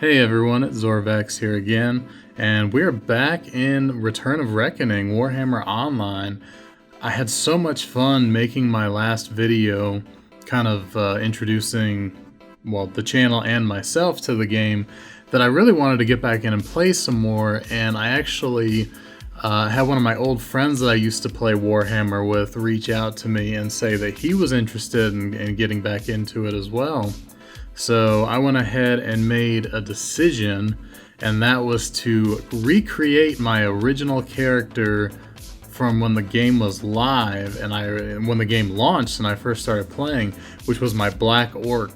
Hey everyone, it's Zorvex here again, and we're back in Return of Reckoning, Warhammer Online. I had so much fun making my last video, kind of introducing, well, the channel and myself to the game, that I really wanted to get back in and play some more, and I actually had one of my old friends that I used to play Warhammer with reach out to me and say that he was interested in getting back into it as well. So I went ahead and made a decision, and that was to recreate my original character from when the game was live and when the game launched and I first started playing, which was my Black Orc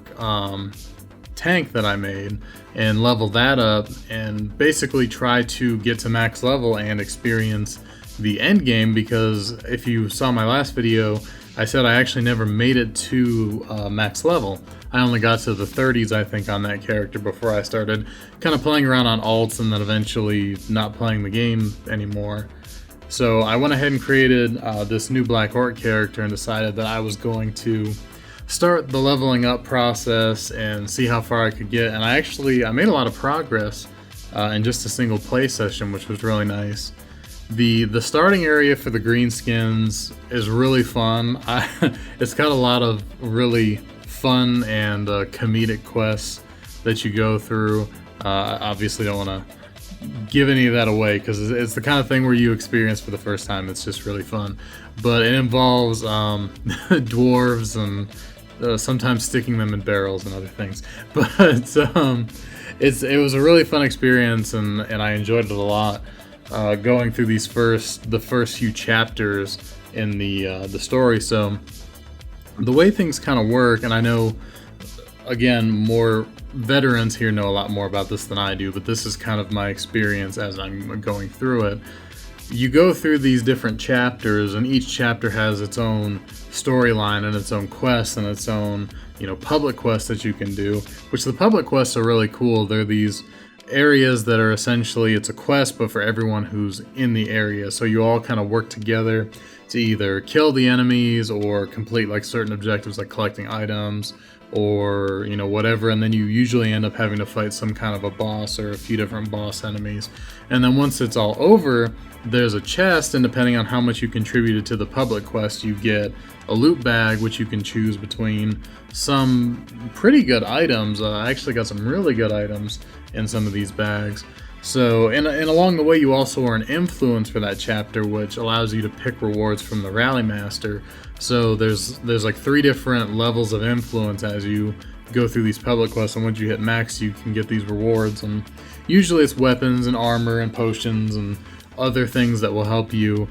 tank that I made, and level that up and basically try to get to max level and experience the end game, because if you saw my last video, I said I actually never made it to max level. I only got to the 30s, I think, on that character before I started kind of playing around on alts and then eventually not playing the game anymore. So I went ahead and created this new Black Orc character and decided that I was going to start the leveling up process and see how far I could get. And I made a lot of progress in just a single play session, which was really nice. The starting area for the greenskins is really fun. It's got a lot of really fun and comedic quests that you go through. Obviously don't want to give any of that away because it's the kind of thing where you experience for the first time. It's just really fun. But it involves dwarves and sometimes sticking them in barrels and other things. But it was a really fun experience, and I enjoyed it a lot. Going through the first few chapters in the story. So the way things kind of work, and I know, again, more veterans here know a lot more about this than I do, but this is kind of my experience as I'm going through it. You go through these different chapters, and each chapter has its own storyline and its own quests and its own, public quests that you can do, which the public quests are really cool. They're these areas that are essentially, it's a quest but for everyone who's in the area, so you all kind of work together to either kill the enemies or complete like certain objectives like collecting items or whatever, and then you usually end up having to fight some kind of a boss or a few different boss enemies. And then once it's all over, there's a chest, and depending on how much you contributed to the public quest, you get a loot bag, which you can choose between some pretty good items. I actually got some really good items in some of these bags. So, and along the way, you also earn influence for that chapter, which allows you to pick rewards from the Rally Master. So there's like 3 different levels of influence as you go through these public quests, and once you hit max, you can get these rewards. And usually it's weapons and armor and potions and other things that will help you,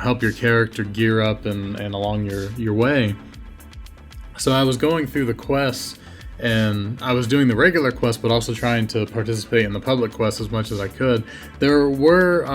help your character gear up and along your way. So I was going through the quests, and I was doing the regular quest, but also trying to participate in the public quest as much as I could. There were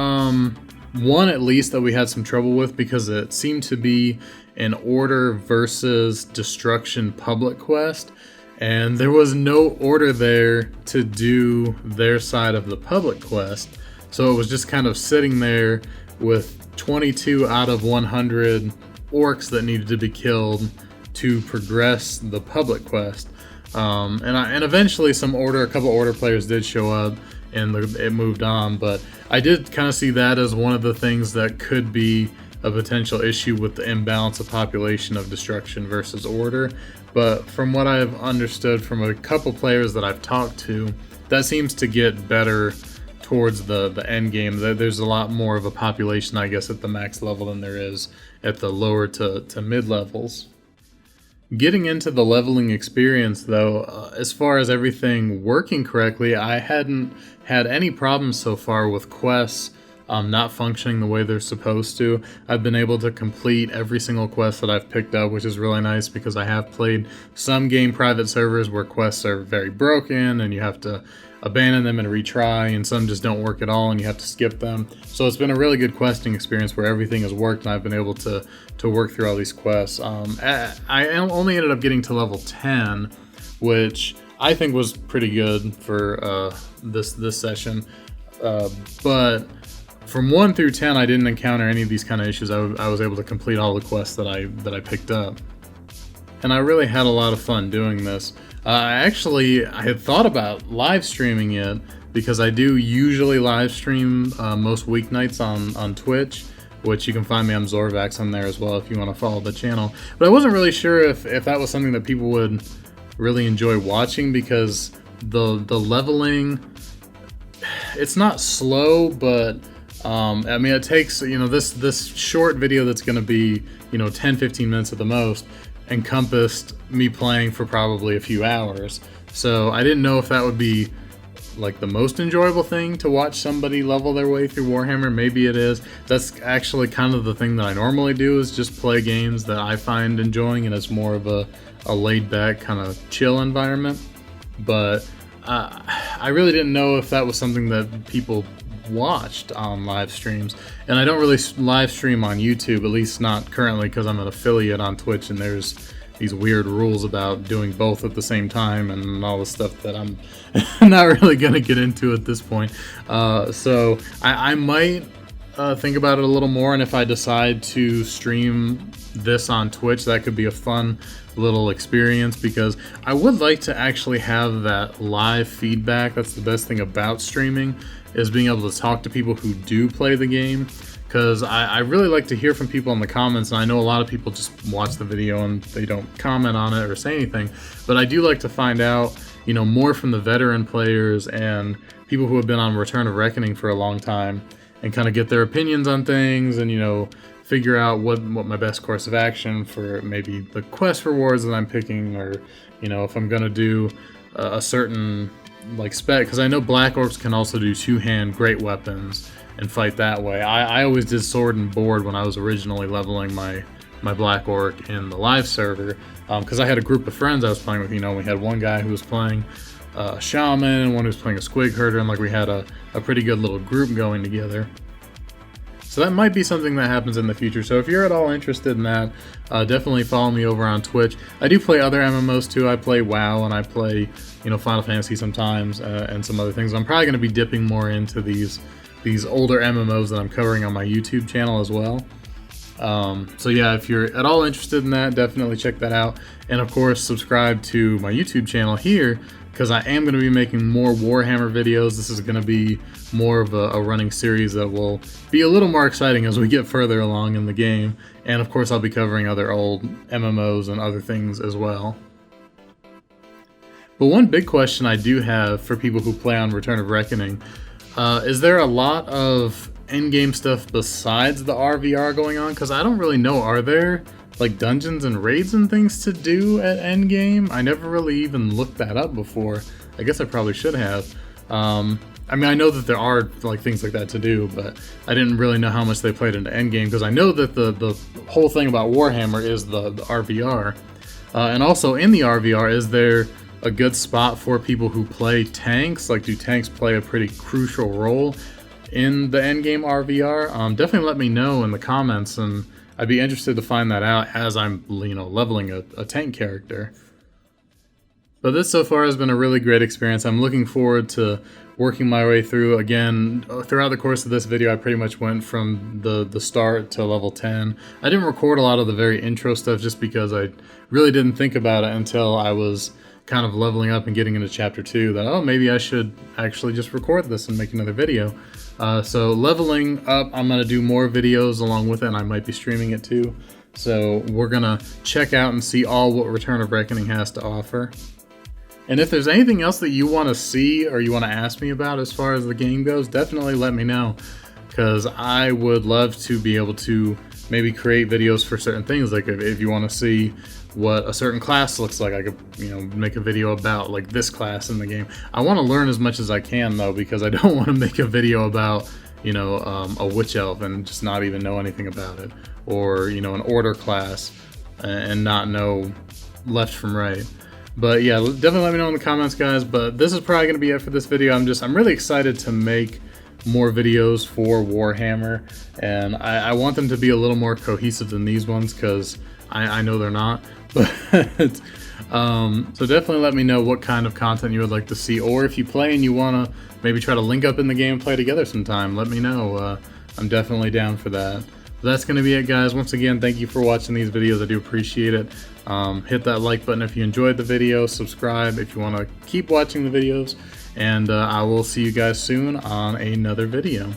one at least that we had some trouble with because it seemed to be an order versus destruction public quest, and there was no order there to do their side of the public quest. So it was just kind of sitting there with 22 out of 100 orcs that needed to be killed to progress the public quest. And eventually a couple order players did show up, and it moved on. But I did kind of see that as one of the things that could be a potential issue with the imbalance of population of destruction versus order. But from what I've understood from a couple players that I've talked to, that seems to get better towards the end game. There's a lot more of a population, I guess, at the max level than there is at the lower to mid levels. Getting into the leveling experience, though, as far as everything working correctly, I hadn't had any problems so far with quests not functioning the way they're supposed to. I've been able to complete every single quest that I've picked up, which is really nice because I have played some game private servers where quests are very broken and you have to abandon them and retry, and some just don't work at all and you have to skip them. So it's been a really good questing experience where everything has worked and I've been able to work through all these quests. I only ended up getting to level 10, which I think was pretty good for this session. But from 1 through 10, I didn't encounter any of these kind of issues. I was able to complete all the quests that I picked up. And I really had a lot of fun doing this. I had thought about live streaming it because I do usually live stream most weeknights on Twitch, which you can find me on Zorvax on there as well if you want to follow the channel. But I wasn't really sure if that was something that people would really enjoy watching, because the leveling, it's not slow, but I mean, it takes, you know, this short video that's going to be, you know, 10-15 minutes at the most, encompassed me playing for probably a few hours. So I didn't know if that would be like the most enjoyable thing to watch somebody level their way through Warhammer. Maybe it is. That's actually kind of the thing that I normally do, is just play games that I find enjoying, and it's more of a laid back kind of chill environment. But I really didn't know if that was something that people watched on live streams. And I don't really live stream on YouTube, at least not currently, because I'm an affiliate on Twitch, and there's these weird rules about doing both at the same time and all the stuff that I'm not really gonna get into at this point. So I might think about it a little more, and if I decide to stream this on Twitch, that could be a fun little experience, because I would like to actually have that live feedback. That's the best thing about streaming, is being able to talk to people who do play the game, because I really like to hear from people in the comments, and I know a lot of people just watch the video and they don't comment on it or say anything, but I do like to find out, you know, more from the veteran players and people who have been on Return of Reckoning for a long time, and kind of get their opinions on things, and, you know, figure out what my best course of action for maybe the quest rewards that I'm picking, or, you know, if I'm gonna do a certain like spec, because I know Black Orcs can also do two-hand great weapons and fight that way. I always did sword and board when I was originally leveling my Black Orc in the live server, because I had a group of friends I was playing with. You know, we had one guy who was playing a shaman and one who was playing a squig herder, and like we had a pretty good little group going together. So that might be something that happens in the future. So if you're at all interested in that, definitely follow me over on Twitch. I do play other MMOs too. I play WoW, and I play, you know, Final Fantasy sometimes, and some other things. I'm probably going to be dipping more into these older MMOs that I'm covering on my YouTube channel as well. So yeah, if you're at all interested in that, definitely check that out. And of course, subscribe to my YouTube channel here, because I am going to be making more Warhammer videos. This is going to be more of a running series that will be a little more exciting as we get further along in the game. And of course, I'll be covering other old MMOs and other things as well. But one big question I do have for people who play on Return of Reckoning, is there a lot of endgame stuff besides the RVR going on? Because I don't really know. Are there like dungeons and raids and things to do at endgame? I never really even looked that up before. I guess I probably should have. I mean, I know that there are like things like that to do, but I didn't really know how much they played into endgame, because I know that the whole thing about Warhammer is the RVR. And also in the RVR, is there a good spot for people who play tanks? Like, do tanks play a pretty crucial role in the endgame RVR? Definitely let me know in the comments, and I'd be interested to find that out as I'm, you know, leveling a tank character. But this so far has been a really great experience. I'm looking forward to working my way through. Again, throughout the course of this video, I pretty much went from the start to level 10. I didn't record a lot of the very intro stuff just because I really didn't think about it until I was kind of leveling up and getting into chapter 2, that, oh, maybe I should actually just record this and make another video. So leveling up, I'm going to do more videos along with it, and I might be streaming it too. So we're going to check out and see all what Return of Reckoning has to offer. And if there's anything else that you want to see or you want to ask me about as far as the game goes, definitely let me know, because I would love to be able to maybe create videos for certain things. Like if you want to see what a certain class looks like, I could, you know, make a video about like this class in the game. I want to learn as much as I can though, because I don't want to make a video about, you know, a witch elf and just not even know anything about it, or, you know, an order class and not know left from right. But yeah, definitely let me know in the comments, guys. But this is probably going to be it for this video. I'm really excited to make more videos for Warhammer, and I want them to be a little more cohesive than these ones, because I know they're not. But so definitely let me know what kind of content you would like to see, or if you play and you want to maybe try to link up in the game and play together sometime, let me know. I'm definitely down for that. That's going to be it, guys. Once again, thank you for watching these videos. I do appreciate it. Hit that like button if you enjoyed the video. Subscribe if you want to keep watching the videos. And I will see you guys soon on another video.